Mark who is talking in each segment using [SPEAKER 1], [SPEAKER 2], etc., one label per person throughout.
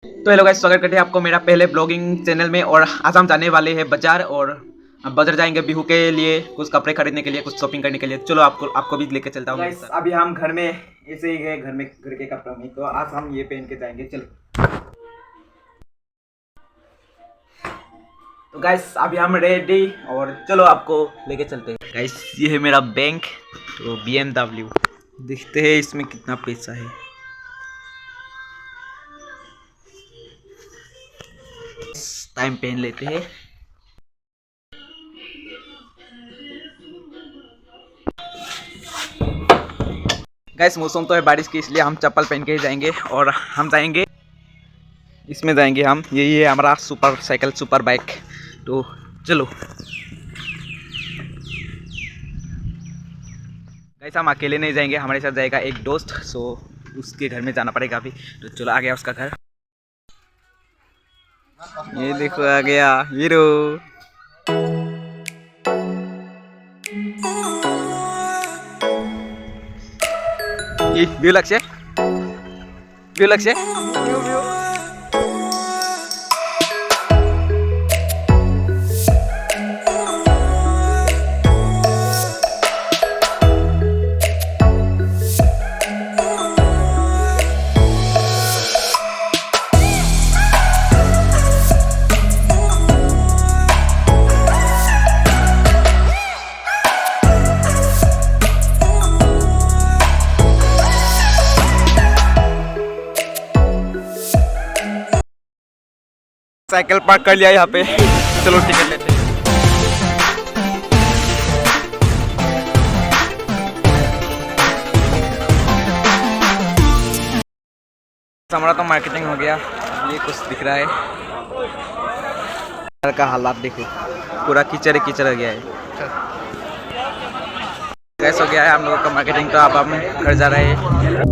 [SPEAKER 1] तो hello guys, स्वागत करते हैं आपको मेरा पहले ब्लॉगिंग चैनल में। और आज हम जाने वाले हैं बाजार, और अब बाजार जाएंगे बिहू के लिए, कुछ कपड़े खरीदने के लिए, कुछ शॉपिंग करने के लिए। चलो आपको भी लेके चलता हूँ गाइस। अभी हम घर में ऐसे ही है, घर के कपड़ों में, तो आज हम ये पहन के जाएंगे। चलो तो गाइस अभी हम रेडी, और चलो आपको लेके चलते हैं। गाइस ये है मेरा बैंक, तो BMW। देखते हैं इसमें कितना पैसा है। टाइम पहन लेते हैं। गाइस मौसम तो है बारिश की, इसलिए हम चप्पल पहन के ही जाएंगे। और हम जाएंगे, इसमें जाएंगे हम। यही है हमारा सुपर साइकिल, सुपर बाइक। तो चलो गाइस, हम अकेले नहीं जाएंगे, हमारे साथ जाएगा एक दोस्त। सो उसके घर में जाना पड़ेगा अभी। तो चलो, आ गया उसका घर। ये देखो आ गया हीरो। ये व्यू लक्ष्य, व्यू लक्ष्य। साइकिल पार्क कर लिया यहाँ पे। चलो टिकट लेते हैं। हमारा तो मार्केटिंग हो गया। ये कुछ दिख रहा है, घर का हालात देखो, पूरा कीचड़ कीचड़ हो गया है। कैसे हो गया है हम लोगों का मार्केटिंग। तो अब हम घर जा रहे हैं।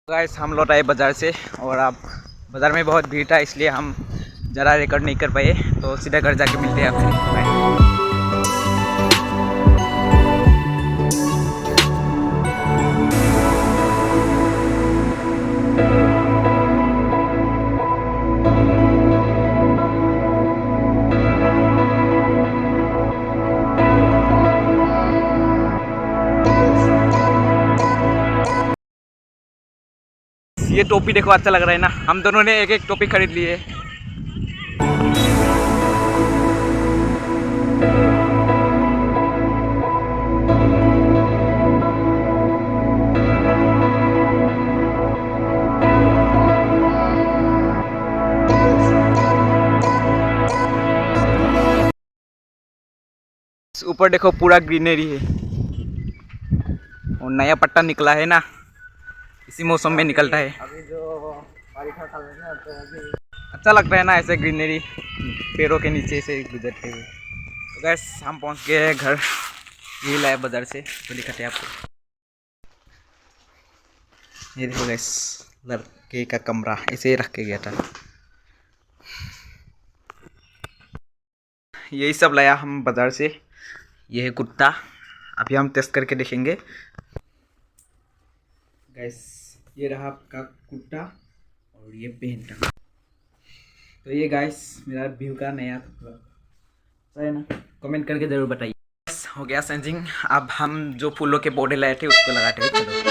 [SPEAKER 1] गाइस हम लौट आए बाज़ार से, और अब बाज़ार में बहुत भीड़ था, इसलिए हम ज़रा रिकॉर्ड नहीं कर पाए। तो सीधा घर जाके मिलते हैं आपसे। बाय। ये टोपी देखो, अच्छा लग रहा है ना। हम दोनों ने एक एक टोपी खरीद ली है। ऊपर देखो पूरा ग्रीनरी है, और नया पट्टा निकला है ना, इसी मौसम में निकलता है। अभी जो बारिश का काल है, तो अच्छा लगता है ना ऐसे ग्रीनरी पेड़ों के नीचे से गुजरते हुए। तो गैस हम पहुंच गए हैं घर। यही लाया बाजार से, तो दिखाते हैं आपको। ये देखो गैस, लड़के का कमरा ऐसे रख के गया था। यही सब लाया हम बाजार से। ये है कुर्ता, अभी हम टेस्ट करके देखेंगे। गैस ये रहा आपका कुर्ता, और ये पेंट। तो ये गाइस मेरा व्यू का नया कपड़ा है ना, कमेंट करके जरूर बताइए। हो गया सेंजिंग। अब हम जो फूलों के पौधे लाए थे उसको लगाते हैं। चलो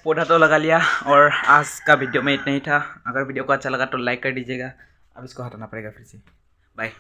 [SPEAKER 1] पौधा तो लगा लिया, और आज का वीडियो में इतना ही था। अगर वीडियो को अच्छा लगा तो लाइक कर दीजिएगा। अब इसको हटाना पड़ेगा फिर से। बाय।